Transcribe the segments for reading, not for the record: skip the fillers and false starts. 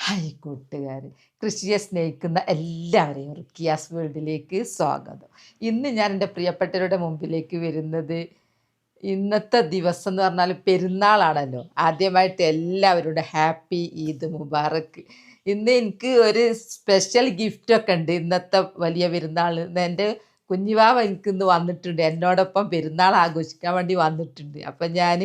Hi കൂട്ടുകാർ, കൃഷിയെ സ്നേഹിക്കുന്ന എല്ലാവരെയും റുക്കിയാസ് വേൾഡിലേക്ക് സ്വാഗതം. ഇന്ന് ഞാൻ എൻ്റെ പ്രിയപ്പെട്ടവരുടെ മുമ്പിലേക്ക് വരുന്നത് ഇന്നത്തെ ദിവസം എന്ന് പറഞ്ഞാൽ പെരുന്നാളാണല്ലോ. ആദ്യമായിട്ട് എല്ലാവരുടെ ഹാപ്പി ഈദ് മുബാറക്ക്. ഇന്ന് എനിക്ക് ഒരു സ്പെഷ്യൽ ഗിഫ്റ്റൊക്കെ ഉണ്ട്. ഇന്നത്തെ വലിയ പെരുന്നാൾ എൻ്റെ കുഞ്ഞിവാവ എനിക്കിന്ന് വന്നിട്ടുണ്ട്, എന്നോടൊപ്പം പെരുന്നാൾ ആഘോഷിക്കാൻ വേണ്ടി വന്നിട്ടുണ്ട്. അപ്പം ഞാൻ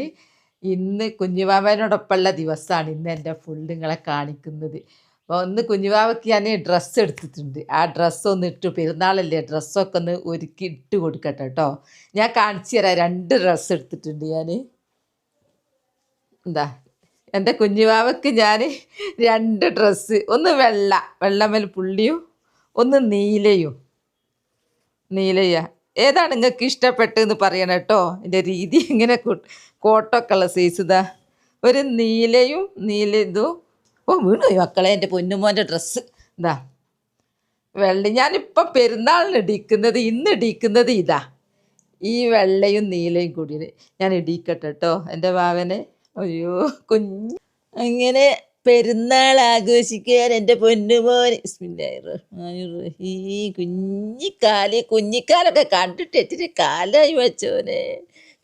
ഇന്ന് കുഞ്ഞുവാവനോടൊപ്പമുള്ള ദിവസമാണ് ഇന്ന് എൻ്റെ ഫുൾ നിങ്ങളെ കാണിക്കുന്നത്. അപ്പോൾ ഒന്ന് കുഞ്ഞുവാവയ്ക്ക് ഞാൻ ഡ്രസ്സ് എടുത്തിട്ടുണ്ട്. ആ ഡ്രസ്സ് ഒന്ന് ഇട്ട്, പെരുന്നാളല്ലേ, ഡ്രസ്സൊക്കെ ഒന്ന് ഒരുക്കി ഇട്ട് കൊടുക്കട്ടെ കേട്ടോ. ഞാൻ കാണിച്ചു തരാം. 2 ഡ്രസ്സ് എടുത്തിട്ടുണ്ട് ഞാൻ. എന്താ എൻ്റെ കുഞ്ഞുവാവയ്ക്ക് ഞാൻ 2 ഡ്രസ്സ്, ഒന്ന് വെള്ളമേൽ പുള്ളിയും ഒന്ന് നീലയും. ഏതാണ് നിങ്ങൾക്ക് ഇഷ്ടപ്പെട്ടതെന്ന് പറയണം കേട്ടോ. എൻ്റെ രീതി ഇങ്ങനെ കോട്ടൊക്കെ ഉള്ള സൈസ് ഇതാ, ഒരു നീലയും ഇതും. വീണു മക്കളെ എൻ്റെ പൊന്നുമോൻ്റെ ഡ്രസ്സ് ഇതാ വെള്ള. ഞാനിപ്പം പെരുന്നാളിന് ഇന്ന് ഇടിക്കുന്നത് ഇതാ, ഈ വെള്ളയും നീലയും കൂടി ഞാൻ ഇടിക്കട്ടെ കേട്ടോ എൻ്റെ വാവനെ. അയ്യോ കുഞ്ഞ് അങ്ങനെ പെരുന്നാൾ ആഘോഷിക്കാൻ എൻ്റെ പൊന്നുമോൻ. ഈ കുഞ്ഞിക്കാലൊക്കെ കണ്ടിട്ട് എത്തിരി കാലായി വെച്ചോനെ.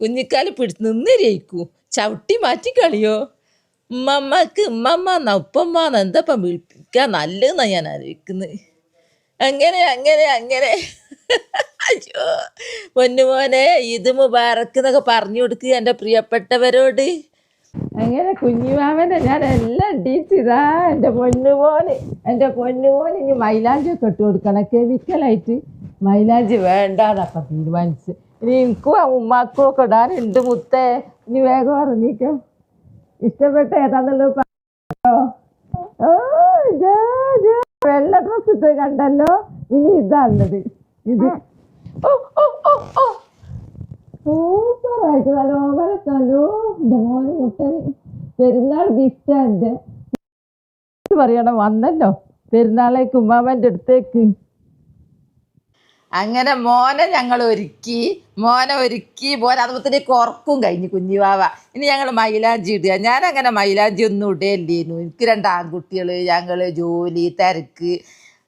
കുഞ്ഞിക്കാല് പിടിച്ച് നിന്നിരിക്കൂ, ചവിട്ടി മാറ്റി കളിയോ. ഉമ്മമ്മ ഉപ്പമ്മന്ന് എന്തപ്പം വിളിപ്പിക്കാൻ നല്ലതെന്നാണ് ഞാൻ ആലോചിക്കുന്നത്. അങ്ങനെ അയ്യോ പൊന്നുമോനെ, ഈദ് മുബാറക്ക് എന്നൊക്കെ പറഞ്ഞു കൊടുക്കുക എൻ്റെ പ്രിയപ്പെട്ടവരോട്. അങ്ങനെ കുഞ്ഞിമാമനെ ഞാൻ എല്ലാം ഇടിച്ചതാ. എൻ്റെ പൊന്നുമോന് ഇനി മൈലാഞ്ചി ഒക്കെ ഇട്ട് കൊടുക്കണം. കെമിക്കലായിട്ട് മൈലാഞ്ചി വേണ്ടാന്നപ്പം തീരുമാനിച്ച്. ഇനി എനിക്കും ഉമ്മാക്കും ഒക്കെ ഇടാനുണ്ട് മുത്തേ. ഇനി വേഗം ഇറങ്ങിക്കോ. ഇഷ്ടപ്പെട്ട ഏതാന്നുള്ളത് പറഞ്ഞോ. വെള്ള ഡ്രസ് ഇട്ട് കണ്ടല്ലോ. ഇനി ഇതാണത്. ഇത് സൂപ്പറായിട്ട് നല്ല ഓവരത്തല്ലോ. എൻ്റെ മോന് മുട്ടന് പെരുന്നാൾ ഗിഫ്റ്റാ. എൻ്റെ പറയണം വന്നല്ലോ പെരുന്നാളേക്ക് ഉമ്മാമൻ്റെ അടുത്തേക്ക്. അങ്ങനെ മോനെ ഒരുക്കി അതുപോലത്തേക്ക് ഉറക്കും കഴിഞ്ഞു കുഞ്ഞിവാവ. ഇനി ഞങ്ങൾ മൈലാഞ്ചി ഇടുക. ഞാനങ്ങനെ മൈലാഞ്ചി ഒന്നും ഇടേല്ലേനു. എനിക്ക് 2 ആൺകുട്ടികൾ, ഞങ്ങൾ ജോലി തിരക്ക്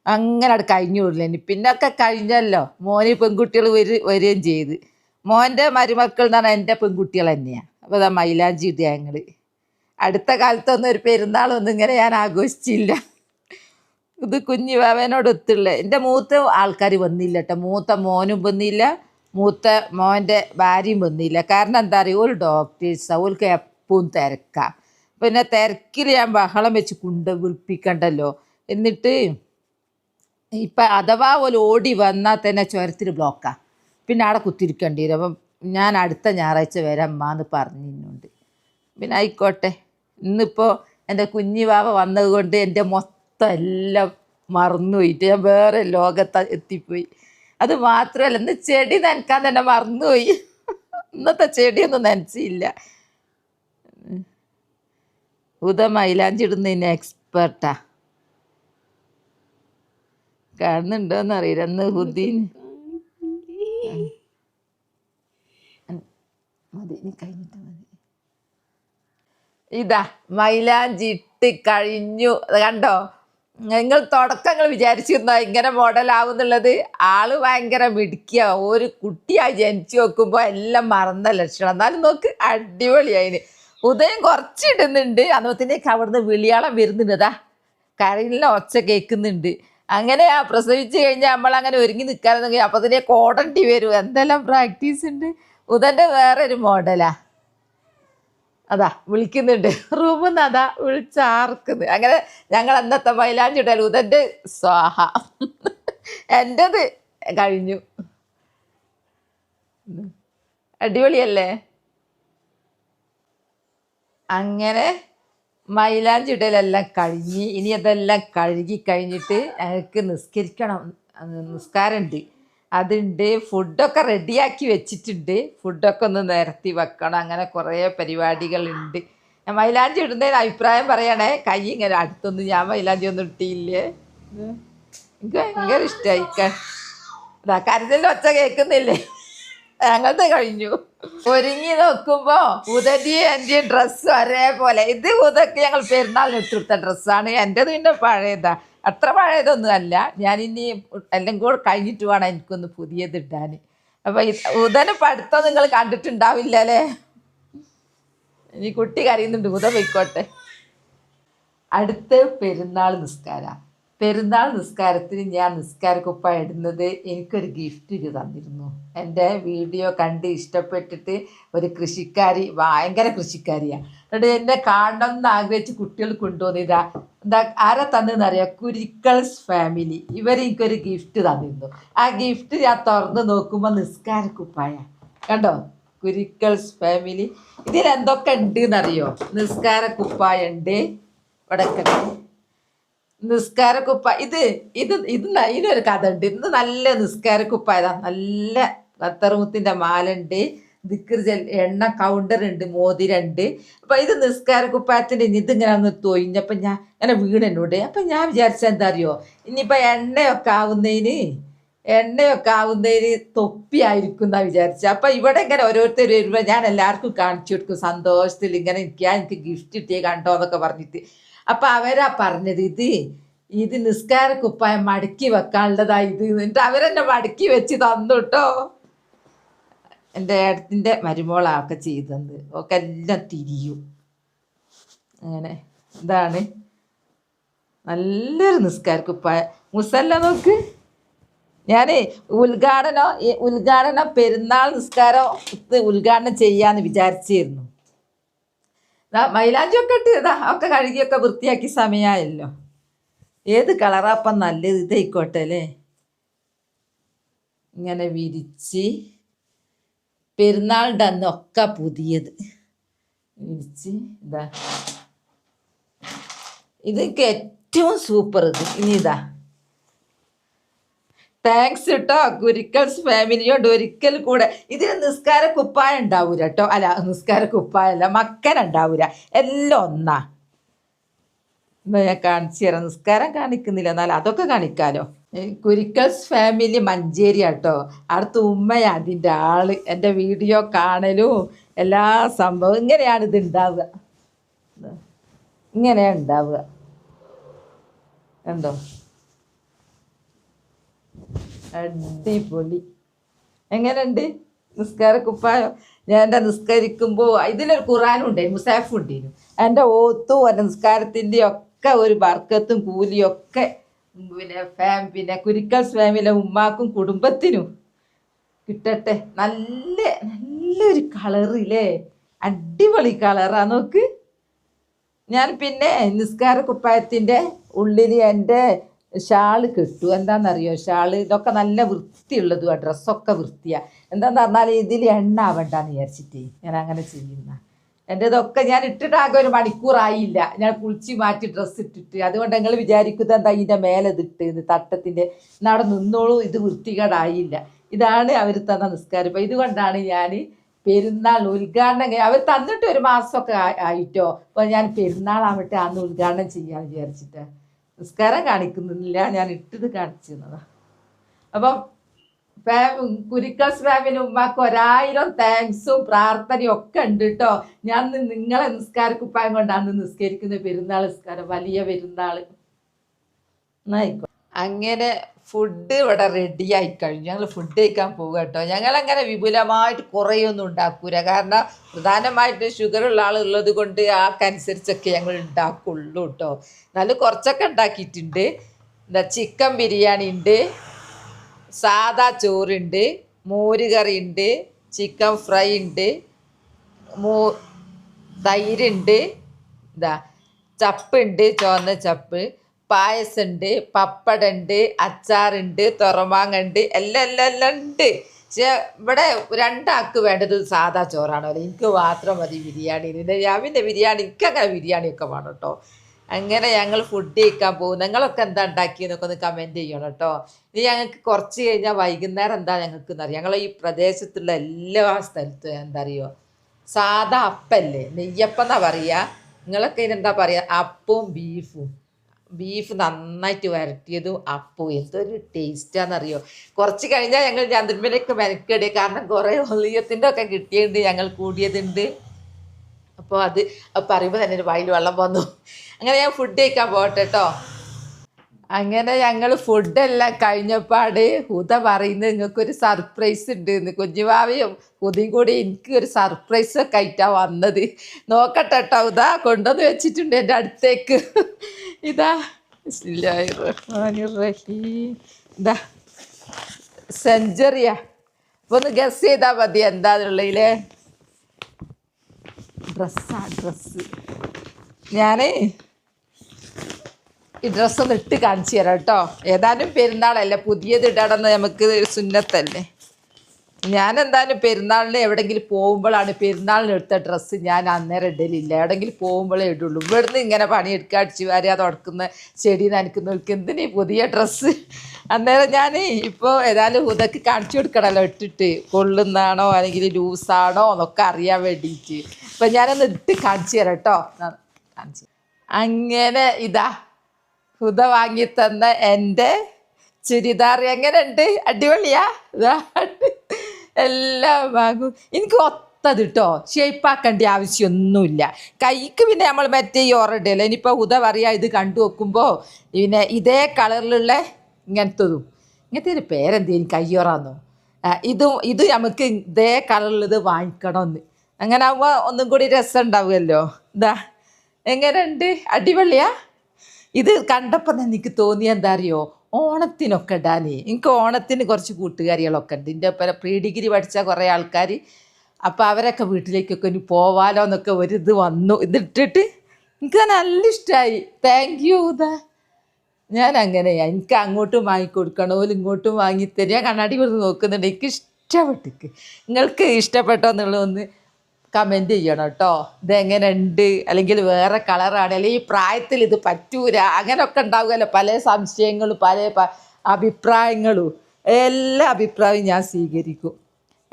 അങ്ങനെ അവിടെ കഴിഞ്ഞു വിടില്ലേനു. പിന്നൊക്കെ കഴിഞ്ഞല്ലോ. മോന് പെൺകുട്ടികൾ വരികയും ചെയ്ത്. മോൻ്റെ മരുമക്കൾ എന്ന് പറഞ്ഞാൽ എൻ്റെ പെൺകുട്ടികൾ തന്നെയാണ്. അപ്പോൾ അതാ മൈലാഞ്ചി ഇടുക ഞങ്ങൾ. അടുത്ത കാലത്തൊന്നും ഒരു പെരുന്നാളൊന്നും ഇങ്ങനെ ഞാൻ ആഘോഷിച്ചില്ല. ഇത് കുഞ്ഞിവാവനോട് ഒത്തുള്ള എൻ്റെ മൂത്ത ആൾക്കാർ വന്നില്ല കേട്ടോ. മൂത്ത മോനും വന്നില്ല, മൂത്ത മോൻ്റെ ഭാര്യയും വന്നില്ല. കാരണം എന്താ പറയുക, ഒരു ഡോക്ടേഴ്സാണ്, ഓൾക്ക് എപ്പോഴും തിരക്കാണ്. പിന്നെ തിരക്കിൽ ഞാൻ ബഹളം വെച്ച് വിളിപ്പിക്കണ്ടല്ലോ. എന്നിട്ട് ഇപ്പം അഥവാ ഒരു ഓടി വന്നാൽ തന്നെ ചുരത്തിൽ ബ്ലോക്കാണ്. പിന്നെ അവിടെ കുത്തിരിക്കേണ്ടി വരും. അപ്പം ഞാൻ അടുത്ത ഞായറാഴ്ച വരാം അമ്മാന്ന് പറഞ്ഞിട്ടുണ്ട്. പിന്നെ ആയിക്കോട്ടെ. ഇന്നിപ്പോൾ എൻ്റെ കുഞ്ഞിവാവ വന്നത് കൊണ്ട് എൻ്റെ മൊത്തം എല്ലാം മറന്നുപോയിട്ട് ഞാൻ വേറെ ലോകത്ത് എത്തിപ്പോയി. അത് മാത്രമല്ല, ഇന്ന് ചെടി നനക്കാൻ തന്നെ മറന്നുപോയി. ഇന്നത്തെ ചെടിയൊന്നും നനച്ചില്ല. മൈലാഞ്ചി ഇടുന്നതിന് എക്സ്പെർട്ടാ. കാണുന്നുണ്ടോയെന്നറിയില്ല. ഇന്ന് ഹുദ്ദീൻ മതി, ഇനി കഴിഞ്ഞിട്ട് മതി. ഇതാ മൈലാഞ്ചി ഇട്ട് കഴിഞ്ഞു. കണ്ടോ, നിങ്ങൾ തുടക്കങ്ങൾ വിചാരിച്ചിരുന്നോ ഇങ്ങനെ മോഡലാവുന്നുള്ളത്? ആള് ഭയങ്കര മിടുക്കിയ. ഒരു കുട്ടിയായി ജനിച്ചു നോക്കുമ്പോൾ എല്ലാം മറന്ന ലക്ഷണം. എന്നാലും നോക്ക് അടിപൊളിയായിന്. ഉദയം കുറച്ചിടുന്നുണ്ട്. അന്നത്തേക്ക് അവിടുന്ന് വിളിയാളം വരുന്നുണ്ട്. അതാ കരയിലെ ഒച്ച കേൾക്കുന്നുണ്ട്. അങ്ങനെ പ്രസവിച്ച് കഴിഞ്ഞാൽ നമ്മളങ്ങനെ ഒരുങ്ങി നിൽക്കാനെന്നെങ്കിൽ അപ്പത്തിനേക്ക് ഓടേണ്ടി വരും. എന്തെല്ലാം പ്രാക്ടീസ് ഉണ്ട്. ഉദൻ്റെ വേറെ ഒരു മോഡലാ. അതാ വിളിക്കുന്നുണ്ട് റൂമിൽ നിന്ന്, അതാ വിളിച്ചാർക്കുന്നത്. അങ്ങനെ ഞങ്ങൾ അന്നത്തെ മൈലാഞ്ചി ഇടൽ ഉദൻ്റെ സ്വാഹ. എൻ്റെത് കഴിഞ്ഞു. അടിപൊളിയല്ലേ? അങ്ങനെ മൈലാഞ്ചി ഇടലെല്ലാം കഴിഞ്ഞ് ഇനി അതെല്ലാം കഴുകി കഴിഞ്ഞിട്ട് ഞങ്ങൾക്ക് നിസ്കാരമുണ്ട്. അതുണ്ട്. ഫുഡൊക്കെ റെഡിയാക്കി വെച്ചിട്ടുണ്ട്. ഫുഡൊക്കെ ഒന്ന് നിരത്തി വെക്കണം. അങ്ങനെ കുറേ പരിപാടികളുണ്ട്. ഞാൻ മൈലാഞ്ചി ഇടുന്നതിന് അഭിപ്രായം പറയണേ. കൈ ഇങ്ങനെ അടുത്തൊന്നും ഞാൻ മൈലാഞ്ചി ഒന്നും ഇട്ടില്ലേ. എനിക്ക് ഭയങ്കര ഇഷ്ടമായി. കരഞ്ഞിൽ ഒച്ച കേൾക്കുന്നില്ലേ? ഞങ്ങളുടെ കഴിഞ്ഞു. ഒരുങ്ങി നോക്കുമ്പോ ഉദന്റെയും എന്റെയും ഡ്രസ്സ് ഒരേപോലെ. ഇത് ഉദക്ക് ഞങ്ങൾ പെരുന്നാളിന് ഇട്ടെടുത്ത ഡ്രസ്സാണ്. എൻ്റെത് പിന്നെ പഴയതാ, അത്ര പഴയതൊന്നും അല്ല. ഞാനിനി എല്ലാം കൂടെ കഴിഞ്ഞിട്ട് വേണം എനിക്കൊന്ന് പുതിയത് ഇടാൻ. അപ്പൊ ഉദന് പഠിത്തം നിങ്ങൾ കണ്ടിട്ടുണ്ടാവില്ല അല്ലേ? ഇനി കുട്ടി കരയുന്നുണ്ട്, ഉദ പോയിക്കോട്ടെ. അടുത്ത പെരുന്നാൾ നിസ്കാരം. പെരുന്നാൾ നിസ്കാരത്തിന് ഞാൻ നിസ്കാരക്കുപ്പായം ഇടുന്നത് എനിക്കൊരു ഗിഫ്റ്റ് തന്നിരുന്നു. എൻ്റെ വീഡിയോ കണ്ട് ഇഷ്ടപ്പെട്ടിട്ട് ഒരു കൃഷിക്കാരി, ഭയങ്കര കൃഷിക്കാരിയാണ്, എന്നിട്ട് എന്നെ കാണണമെന്ന് ആഗ്രഹിച്ച് കുട്ടികൾ കൊണ്ടുവന്നിതാ. എന്താ ആരെ തന്നെന്നറിയാം? കുരിക്കൾസ് ഫാമിലി. ഇവർ എനിക്കൊരു ഗിഫ്റ്റ് തന്നിരുന്നു. ആ ഗിഫ്റ്റ് ഞാൻ തുറന്ന് നോക്കുമ്പോൾ നിസ്കാരക്കുപ്പായ കണ്ടോ, കുരിക്കൾസ് ഫാമിലി. ഇതിലെന്തൊക്കെ ഉണ്ട് എന്നറിയോ? നിസ്കാരക്കുപ്പായ ഉണ്ട്, ഇവിടെ നിസ്കാരക്കുപ്പ. ഇത് ഇത് ഇത് ഇതിനൊരു കഥ ഉണ്ട്. ഇന്ന് നല്ല നിസ്കാരക്കുപ്പായതാ, നല്ല കത്തറുമുത്തിൻ്റെ മാലുണ്ട്, ദിക്കർ എണ്ണ കൗണ്ടർ ഉണ്ട്, മോതിരണ്ട്. അപ്പം ഇത് നിസ്കാരക്കുപ്പായത്തിൻ്റെ ഇതിങ്ങനെ ഒന്ന് തൊയിഞ്ഞപ്പം ഞാൻ അങ്ങനെ വീണെന്നോട്. അപ്പം ഞാൻ വിചാരിച്ച എന്താ അറിയോ, ഇനിയിപ്പോൾ എണ്ണയൊക്കെ ആവുന്നതിന് തൊപ്പിയായിരിക്കും എന്നാ വിചാരിച്ചത്. അപ്പം ഇവിടെ ഇങ്ങനെ ഓരോരുത്തർ വരുമ്പോൾ ഞാൻ എല്ലാവർക്കും കാണിച്ചു കൊടുക്കും സന്തോഷത്തിൽ, ഇങ്ങനെ എനിക്ക് ഗിഫ്റ്റ് കിട്ടിയേ കണ്ടോ എന്നൊക്കെ പറഞ്ഞിട്ട്. അപ്പം അവരാ പറഞ്ഞത് ഇത് നിസ്കാരക്കുപ്പായം മടക്കി വെക്കാനുള്ളതാ ഇത്. എന്നിട്ട് അവരെന്നെ മടക്കി വെച്ച് തന്നു കേട്ടോ. എൻ്റെ ഏടത്തിൻ്റെ മരുമോളൊക്കെ ചെയ്തത്. ഒക്കെ എല്ലാം തിരിയും. അങ്ങനെ ഇതാണ് നല്ലൊരു നിസ്കാരക്കുപ്പായം. മുസല്ല നോക്ക്. ഞാൻ ഉദ്ഘാടനം പെരുന്നാൾ നിസ്കാരം ഉദ്ഘാടനം ചെയ്യാന്ന് വിചാരിച്ചിരുന്നു. മൈലാഞ്ചിയൊക്കെ ഇട്ട് ഇതാ ഒക്കെ കഴുകിയൊക്കെ വൃത്തിയാക്കി സമയമായല്ലോ. ഏത് കളറാപ്പം നല്ലത്? ഇതായിക്കോട്ടെ അല്ലേ? ഇങ്ങനെ വിരിച്ച് പെരുന്നാളിൻ്റെ അന്നൊക്കെ പുതിയത് വിരിച്ച് ഇതാ. ഇതൊക്കെ ഏറ്റവും സൂപ്പർ ഇത്. ഇനി ഇതാ, താങ്ക്സ് കേട്ടോ കുരിക്കൽസ് ഫാമിലിയോട് ഒരിക്കൽ കൂടെ. ഇതിന് നിസ്കാര കുപ്പായം ഉണ്ടാവൂല കേട്ടോ. അല്ല, നിസ്കാര കുപ്പായല്ല, മക്കന ഉണ്ടാവൂല, എല്ലാം ഒന്നാ. എന്താ ഞാൻ കാണിച്ചു തരാം. നിസ്കാരം കാണിക്കുന്നില്ല, എന്നാൽ അതൊക്കെ കാണിക്കാലോ. കുരിക്കൽസ് ഫാമിലി മഞ്ചേരി കേട്ടോ. അടുത്ത ഉമ്മയാ അതിൻ്റെ ആള്. എൻ്റെ വീഡിയോ കാണലും എല്ലാ സംഭവം ഇങ്ങനെയാണ് ഇത് ഉണ്ടാവുക. ഇങ്ങനെയാണ് ഉണ്ടാവുക, കണ്ടോ? അടിപൊളി. എങ്ങനെയുണ്ട് നിസ്കാരക്കുപ്പായം? ഞാൻ എൻ്റെ നിസ്കരിക്കുമ്പോൾ ഇതിലൊരു ഖുറാനും ഉണ്ടായിരുന്നു, മുസാഫും ഉണ്ടായിരുന്നു. എൻ്റെ ഓത്തും എൻ്റെ നിസ്കാരത്തിൻ്റെ ഒക്കെ ഒരു ബർക്കത്തും കൂലിയും ഒക്കെ പിന്നെ കുരിക്കൽസ് ഫാമിലിയിലെ ഉമ്മാക്കും കുടുംബത്തിനും കിട്ടട്ടെ. നല്ലൊരു കളറില്ലേ, അടിപൊളി കളറാ നോക്ക്. ഞാൻ പിന്നെ നിസ്കാരക്കുപ്പായത്തിൻ്റെ ഉള്ളിൽ എൻ്റെ ഷാള് കെട്ടു. എന്താണെന്നറിയോ? ഷാള് ഇതൊക്കെ നല്ല വൃത്തിയുള്ളതും ആ ഡ്രസ്സൊക്കെ വൃത്തിയാണ്. എന്താണെന്ന് പറഞ്ഞാൽ ഇതിൽ എണ്ണ ആവണ്ടെന്ന് വിചാരിച്ചിട്ട് ഞാൻ അങ്ങനെ ചെയ്യുന്ന. എൻ്റെ ഇതൊക്കെ ഞാൻ ഇട്ടിട്ടാകെ ഒരു മണിക്കൂറായില്ല, ഞാൻ കുളിച്ച് മാറ്റി ഡ്രസ്സ് ഇട്ടിട്ട്. അതുകൊണ്ട് നിങ്ങൾ വിചാരിക്കുന്നത് എന്താ ഇതിൻ്റെ മേലെ ഇതിട്ട് തട്ടത്തിൻ്റെ അവിടെ നിന്നോളൂ, ഇത് വൃത്തികേടായില്ല. ഇതാണ് അവർ തന്ന നിസ്കാരം. ഇപ്പം ഇതുകൊണ്ടാണ് ഞാൻ പെരുന്നാൾ ഉദ്ഘാടനം അവർ തന്നിട്ട് ഒരു മാസമൊക്കെ ആയിട്ടോ. അപ്പോൾ ഞാൻ പെരുന്നാളാവട്ടെ അന്ന് ഉദ്ഘാടനം ചെയ്യാമെന്ന് വിചാരിച്ചിട്ട് നിസ്കാരം കാണിക്കുന്നില്ല, ഞാൻ ഇട്ടത് കാണിച്ചു തന്നതാണ്. അപ്പം കുരിക്കൽസ് ഫാമിലി ഉമ്മാക്ക് 1000 താങ്ക്സും പ്രാർത്ഥനയും ഒക്കെ ഉണ്ട് കേട്ടോ. ഞാൻ നിങ്ങളെ നിസ്കാരക്കുപ്പായം കൊണ്ടാണ് നിസ്കരിക്കുന്ന പെരുന്നാൾ നിസ്കാരം, വലിയ പെരുന്നാൾ. എന്നായിക്കോ. അങ്ങനെ ഫുഡ് ഇവിടെ റെഡി ആയി കഴിഞ്ഞു. ഞങ്ങൾ ഫുഡ് കഴിക്കാൻ പോകുക കേട്ടോ. ഞങ്ങളങ്ങനെ വിപുലമായിട്ട് കുറേയൊന്നും ഉണ്ടാക്കൂല, കാരണം പ്രധാനമായിട്ട് ഷുഗറുള്ള ആളുള്ളത് കൊണ്ട് ആൾക്കനുസരിച്ചൊക്കെ ഞങ്ങൾ ഉണ്ടാക്കുള്ളൂ കേട്ടോ. എന്നാലും കുറച്ചൊക്കെ ഉണ്ടാക്കിയിട്ടുണ്ട്. എന്താ, ചിക്കൻ ബിരിയാണി ഉണ്ട്, സാദാ ചോറുണ്ട്, മോര് കറി ഉണ്ട്, ചിക്കൻ ഫ്രൈ ഉണ്ട്, തൈരുണ്ട്, എന്താ ചപ്പുണ്ട്, ചുവന്ന ചപ്പ്, പായസമുണ്ട്, പപ്പടുണ്ട്, അച്ചാറുണ്ട്, തുറമാങ്ങുണ്ട്, എല്ലാം ഉണ്ട്. പക്ഷേ ഇവിടെ 2 ആൾക്ക് വേണ്ടത് സാദാ ചോറാണല്ലോ. എനിക്ക് മാത്രം മതി ബിരിയാണി. രാവിലെ ബിരിയാണി, എനിക്കങ്ങനെ ബിരിയാണിയൊക്കെ വേണം കേട്ടോ. അങ്ങനെ ഞങ്ങൾ ഫുഡ് കഴിക്കാൻ പോകും. നിങ്ങളൊക്കെ എന്താ ഉണ്ടാക്കിയെന്നൊക്കെ ഒന്ന് കമൻറ്റ് ചെയ്യണം കേട്ടോ. ഇനി ഞങ്ങൾക്ക് കുറച്ച് കഴിഞ്ഞാൽ വൈകുന്നേരം എന്താ ഞങ്ങൾക്ക് എന്നറിയാം. ഞങ്ങൾ ഈ പ്രദേശത്തുള്ള എല്ലാ സ്ഥലത്തും എന്താ അറിയോ, സാദാ അപ്പല്ലേ, നെയ്യപ്പം എന്നാ പറയുക. നിങ്ങളൊക്കെ ഇതിനെന്താ പറയുക? അപ്പവും ബീഫും. ബീഫ് നന്നായിട്ട് വരട്ടിയതും അപ്പോൾ എന്തൊരു ടേസ്റ്റാണെന്നറിയോ. കുറച്ച് കഴിഞ്ഞാൽ ഞങ്ങൾ ചന്ദ്രമേനൊക്കെ മെനക്കെടുക, കാരണം കുറേ ഒളിയത്തിൻ്റെ ഒക്കെ കിട്ടിയിട്ടുണ്ട്, ഞങ്ങൾ കൂടിയതുണ്ട്. അപ്പോൾ അത് പറയുമ്പോൾ തന്നെ ഒരു വായിൽ വെള്ളം വന്നു. അങ്ങനെ ഞാൻ ഫുഡ് കഴിക്കാൻ പോകട്ടെ കേട്ടോ. അങ്ങനെ ഞങ്ങൾ ഫുഡെല്ലാം കഴിഞ്ഞപ്പാട് ഹുദ പറയുന്നത് നിങ്ങൾക്കൊരു സർപ്രൈസ് ഉണ്ട് എന്ന്. കുഞ്ഞുവാവയും ഹുദയും കൂടി എനിക്ക് ഒരു സർപ്രൈസൊക്കെ ആയിട്ടാണ് വന്നത്. നോക്കട്ടെ കേട്ടോ, ഇതാ കൊണ്ടുവന്ന് വെച്ചിട്ടുണ്ട് എൻ്റെ അടുത്തേക്ക്. ഇതാ ബിസ്മില്ലാഹിർറഹ്മാനിർറഹീം. ഇതാ സെഞ്ചുറിയാ. അപ്പോൾ ഒന്ന് ഗസ് ചെയ്താൽ മതി എന്താന്നുള്ളതിലെ ഡ്രസ്സ്. ഞാൻ ഈ ഡ്രസ്സൊന്ന് ഇട്ട് കാണിച്ചു തരാം കേട്ടോ. ഏതായാലും പെരുന്നാളല്ലേ, പുതിയത് ഇടണമെന്ന് നമുക്ക് സുന്നത്തല്ലേ. ഞാൻ എന്തായാലും പെരുന്നാളിന് എവിടെയെങ്കിലും പോകുമ്പോഴാണ്, പെരുന്നാളിന് എടുത്ത ഡ്രസ്സ് ഞാൻ അന്നേരം ഇടലില്ല, എവിടെയെങ്കിലും പോകുമ്പോഴേ ഇടുള്ളൂ. ഇവിടുന്ന് ഇങ്ങനെ പണിയെടുക്കുക, അടിച്ച് വാരുക, തുടക്കുന്ന, ചെടി നനയ്ക്കുന്നവർക്ക് എന്തിനീ പുതിയ ഡ്രസ്സ്. അന്നേരം ഞാൻ ഇപ്പോൾ ഏതായാലും ഹുദക്ക് കാണിച്ചു കൊടുക്കണമല്ലോ, ഇട്ടിട്ട് കൊള്ളുന്നാണോ അല്ലെങ്കിൽ ലൂസാണോ എന്നൊക്കെ അറിയാൻ വേണ്ടിയിട്ട്. അപ്പം ഞാനൊന്ന് ഇട്ട് കാണിച്ചു തരാം കേട്ടോ. കാണിച്ചു അങ്ങനെ ഇതാ ഹുദ വാങ്ങി തന്ന എൻ്റെ ചുരിദാർ എങ്ങനെയുണ്ട്? അടിപൊളിയാ? ഇതാ എല്ലാം വാങ്ങും. എനിക്ക് ഒത്തത് കേട്ടോ, ഷേപ്പാക്കേണ്ട ആവശ്യമൊന്നുമില്ല. കൈക്ക് പിന്നെ നമ്മൾ മറ്റേ ഈ ഓറഡല്ലേ. ഇനിയിപ്പോൾ ഹുദ പറയാ ഇത് കണ്ടു വെക്കുമ്പോൾ പിന്നെ ഇതേ കളറിലുള്ള ഇങ്ങനത്തെ ഒരു പേരെന്തേ, എനിക്ക് കയ്യോറാന്നോ, ഇത് നമുക്ക് ഇതേ കളറിലത് വാങ്ങിക്കണമെന്ന്. അങ്ങനെ ആകുമ്പോൾ ഒന്നും കൂടി രസം ഉണ്ടാവുമല്ലോ. ഇതാ എങ്ങനെയുണ്ട്? അടിപൊളിയാ? ഇത് കണ്ടപ്പോൾ തന്നെ എനിക്ക് തോന്നിയ എന്താ അറിയോ, ഓണത്തിനൊക്കെ ഇടാനേ. എനിക്ക് ഓണത്തിന് കുറച്ച് കൂട്ടുകാരികളൊക്കെ ഉണ്ട്, എൻ്റെ ഒപ്പം പ്രീ ഡിഗ്രി പഠിച്ച കുറേ ആൾക്കാർ. അപ്പോൾ അവരൊക്കെ വീട്ടിലേക്കൊക്കെ ഇനി പോവാലോ എന്നൊക്കെ ഒരിത് വന്നു. ഇതിട്ടിട്ട് എനിക്ക് നല്ല ഇഷ്ടമായി. Thank you. ഇതാ ഞാൻ അങ്ങനെയാണ്, എനിക്ക് അങ്ങോട്ടും വാങ്ങിക്കൊടുക്കണം, ഓല് ഇങ്ങോട്ടും വാങ്ങിത്തരിക. കണ്ണാടി കൊടുത്ത് നോക്കുന്നുണ്ട്, എനിക്ക് ഇഷ്ടപ്പെട്ടിക്ക്. നിങ്ങൾക്ക് ഇഷ്ടപ്പെട്ടോ എന്നുള്ളതൊന്ന് കമൻറ്റ് ചെയ്യണം കേട്ടോ. ഇതെങ്ങനെ ഉണ്ട്, അല്ലെങ്കിൽ വേറെ കളറാണ്, അല്ലെങ്കിൽ ഈ പ്രായത്തിൽ ഇത് പറ്റൂല, അങ്ങനെയൊക്കെ ഉണ്ടാവുമല്ലോ പല സംശയങ്ങളും പല അഭിപ്രായങ്ങളും. എല്ലാ അഭിപ്രായവും ഞാൻ സ്വീകരിക്കും.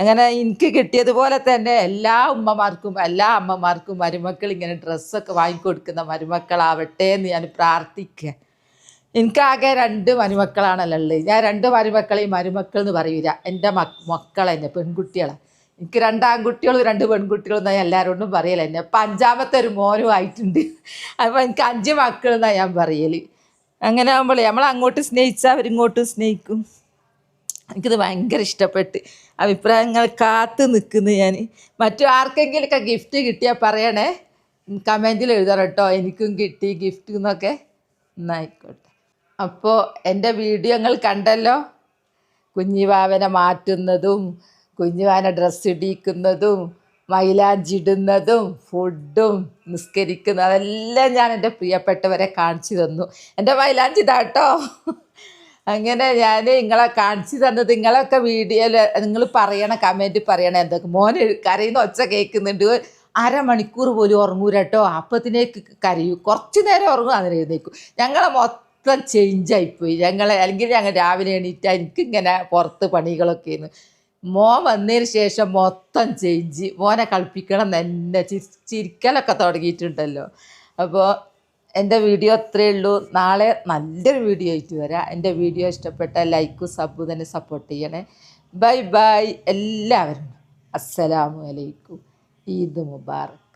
അങ്ങനെ എനിക്ക് കിട്ടിയതുപോലെ തന്നെ എല്ലാ ഉമ്മമാർക്കും എല്ലാ അമ്മമാർക്കും മരുമക്കൾ ഇങ്ങനെ ഡ്രസ്സൊക്കെ വാങ്ങിക്കൊടുക്കുന്ന മരുമക്കളാവട്ടെ എന്ന് ഞാൻ പ്രാർത്ഥിക്കുക. എനിക്കാകെ 2 മരുമക്കളാണല്ലോ ഉള്ളത്. ഞാൻ 2 മരുമക്കളെയും മരുമക്കൾ എന്ന് പറയൂല, എൻ്റെ മക്കളെന്നെ പെൺകുട്ടികളാണ്. എനിക്ക് 2 ആൺകുട്ടികളും 2 പെൺകുട്ടികളും എന്നാണ് എല്ലാവരോടും പറയൽ. എന്നെ ഇപ്പം 5ാമത്തെ ഒരു മോനും ആയിട്ടുണ്ട്. അപ്പോൾ എനിക്ക് 5 മക്കൾ എന്നാണ് ഞാൻ പറയൽ. അങ്ങനെ ആകുമ്പോൾ നമ്മൾ അങ്ങോട്ട് സ്നേഹിച്ചാൽ അവരിങ്ങോട്ടും സ്നേഹിക്കും. എനിക്കിത് ഭയങ്കര ഇഷ്ടപ്പെട്ട്. അഭിപ്രായങ്ങൾ കാത്ത് നിൽക്കുന്നു ഞാൻ. മറ്റു ആർക്കെങ്കിലുമൊക്കെ ഗിഫ്റ്റ് കിട്ടിയാൽ പറയണേ, കമൻറ്റിൽ എഴുതണം കേട്ടോ, എനിക്കും കിട്ടി ഗിഫ്റ്റ് എന്നൊക്കെ. എന്നായിക്കോട്ടെ. അപ്പോൾ എൻ്റെ വീഡിയോകൾ കണ്ടല്ലോ, കുഞ്ഞിവാവനെ മാറ്റുന്നതും കുഞ്ഞുവാവനെ ഡ്രസ്സ് ഇടിക്കുന്നതും മൈലാഞ്ചി ഇടുന്നതും ഫുഡും നിസ്കരിക്കുന്നതും അതെല്ലാം ഞാൻ എൻ്റെ പ്രിയപ്പെട്ടവരെ കാണിച്ചു തന്നു. എൻ്റെ മൈലാഞ്ചി ഇതാട്ടോ. അങ്ങനെ ഞാൻ നിങ്ങളെ കാണിച്ചു തന്നത്. നിങ്ങളൊക്കെ വീഡിയോയിൽ നിങ്ങൾ പറയണം, കമൻറ്റ് പറയണം. എന്തൊക്കെ മോന് കരയുന്ന ഒച്ച കേൾക്കുന്നുണ്ട്, അരമണിക്കൂർ പോലും ഉറങ്ങൂല കേട്ടോ. അപ്പത്തിനേക്ക് കരയൂ, കുറച്ച് നേരം ഉറങ്ങും, അതിന് എഴുന്നേക്കും. ഞങ്ങളെ മൊത്തം ചേഞ്ചായിപ്പോയി. അല്ലെങ്കിൽ ഞങ്ങൾ രാവിലെ എണീറ്റാൽ എനിക്കിങ്ങനെ പുറത്ത് പണികളൊക്കെയായിരുന്നു. മോൻ വന്നതിന് ശേഷം മൊത്തം ചേഞ്ച്. മോനെ കളിപ്പിക്കണം തന്നെ, ചിരിക്കലൊക്കെ തുടങ്ങിയിട്ടുണ്ടല്ലോ. അപ്പോൾ എൻ്റെ വീഡിയോ അത്രയേ ഉള്ളൂ. നാളെ നല്ലൊരു വീഡിയോ ആയിട്ട് വരാം. എൻ്റെ വീഡിയോ ഇഷ്ടപ്പെട്ട ലൈക്കും സബ്ബും തന്നെ സപ്പോർട്ട് ചെയ്യണേ. ബൈ ബൈ എല്ലാവരും. അസ്സലാമു അലൈക്കും. ഈദ് മുബാറക്.